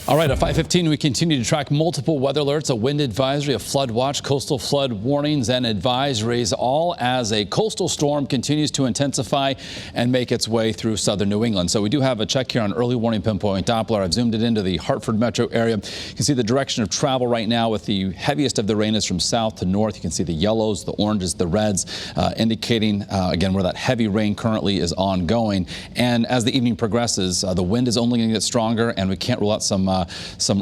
All right, at 5:15, we continue to track multiple weather alerts, a wind advisory, a flood watch, coastal flood warnings and advisories, all as a coastal storm continues to intensify and make its way through southern New England. So we do have a check here on early warning pinpoint Doppler. I've zoomed it into the Hartford metro area. You can see the direction of travel right now with the heaviest of the rain is from south to north. You can see the yellows, the oranges, the reds, indicating, again, where that heavy rain currently is ongoing. And as the evening progresses, the wind is only going to get stronger, and we can't rule out some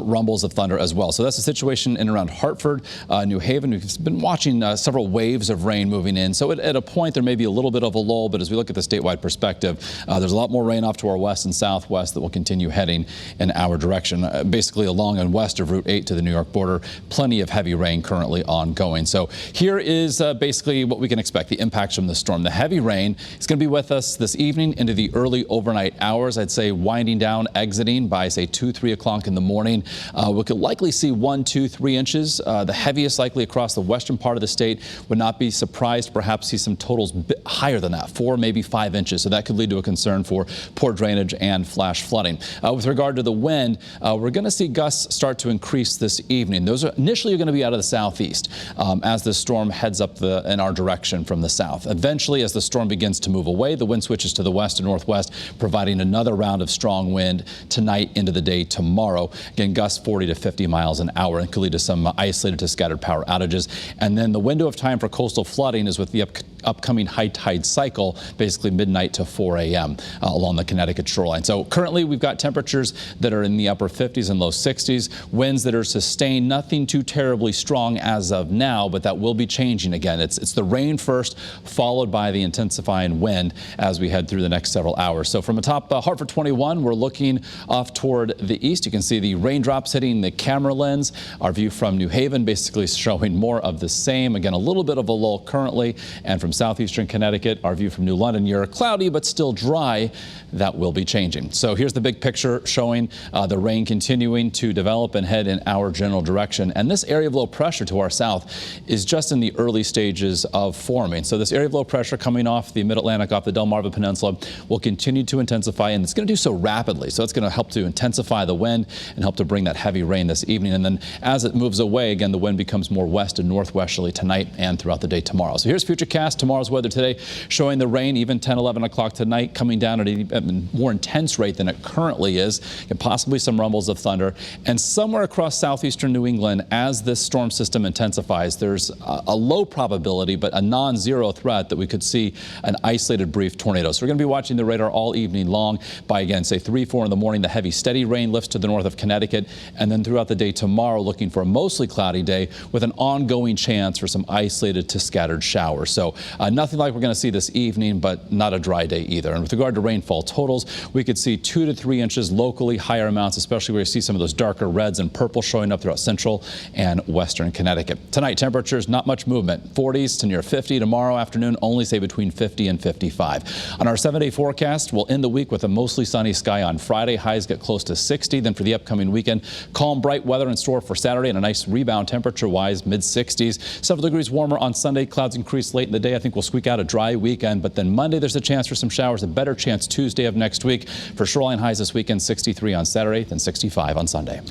rumbles of thunder as well. So that's the situation in around Hartford, New Haven. We've been watching several waves of rain moving in. So at a point, there may be a little bit of a lull, but as we look at the statewide perspective, there's a lot more rain off to our west and southwest that will continue heading in our direction. Basically along and west of Route 8 to the New York border, plenty of heavy rain currently ongoing. So here is basically what we can expect, the impacts from the storm. The heavy rain is going to be with us this evening into the early overnight hours. I'd say winding down, exiting by, say, 2, 3 o'clock in the morning. We could likely see 1, 2, 3 inches. The heaviest likely across the western part of the state. Would not be surprised to perhaps see some totals higher than that, 4, maybe 5 inches. So that could lead to a concern for poor drainage and flash flooding. With regard to the wind, we're going to see gusts start to increase this evening. Those are initially going to be out of the southeast as the storm heads up in our direction from the south. Eventually, as the storm begins to move away, the wind switches to the west and northwest, providing another round of strong wind tonight into the day tomorrow. Again, gusts 40 to 50 miles an hour, and could lead to some isolated to scattered power outages. And then the window of time for coastal flooding is with the upcoming high tide cycle, basically midnight to 4 a.m. Along the Connecticut shoreline. So currently we've got temperatures that are in the upper 50s and low 60s, winds that are sustained, nothing too terribly strong as of now, but that will be changing again. It's the rain first, followed by the intensifying wind as we head through the next several hours. So from atop Hartford 21, we're looking off toward the east. You can see the raindrops hitting the camera lens. Our view from New Haven basically showing more of the same. Again, a little bit of a lull currently. And from southeastern Connecticut, our view from New London, you're cloudy but still dry. That will be changing. So here's the big picture showing the rain continuing to develop and head in our general direction. And this area of low pressure to our south is just in the early stages of forming. So this area of low pressure coming off the mid-Atlantic, off the Delmarva Peninsula, will continue to intensify, and it's going to do so rapidly. So it's going to help to intensify the wind and help to bring that heavy rain this evening. And then as it moves away, again, the wind becomes more west and northwesterly tonight and throughout the day tomorrow. So here's Futurecast, tomorrow's weather today, showing the rain even 10, 11 o'clock tonight, coming down at a more intense rate than it currently is, and possibly some rumbles of thunder. And somewhere across southeastern New England, as this storm system intensifies, there's a low probability, but a non-zero threat that we could see an isolated brief tornado. So we're going to be watching the radar all evening long. By, again, say 3, 4 in the morning, the heavy steady rain lifts to the north of Connecticut, and then throughout the day tomorrow, looking for a mostly cloudy day with an ongoing chance for some isolated to scattered showers. So nothing like we're going to see this evening, but not a dry day either. And with regard to rainfall totals, we could see 2 to 3 inches locally, higher amounts, especially where you see some of those darker reds and purple showing up throughout central and western Connecticut. Tonight, temperatures, not much movement. 40s to near 50. Tomorrow afternoon, only say between 50 and 55. On our 7-day forecast, we'll end the week with a mostly sunny sky on Friday. Highs get close to 60. Then for the upcoming weekend, calm, bright weather in store for Saturday and a nice rebound temperature-wise, mid-60s. Several degrees warmer on Sunday. Clouds increase late in the day. I think we'll squeak out a dry weekend. But then Monday, there's a chance for some showers. A better chance Tuesday of next week. For shoreline highs this weekend, 63 on Saturday, then 65 on Sunday.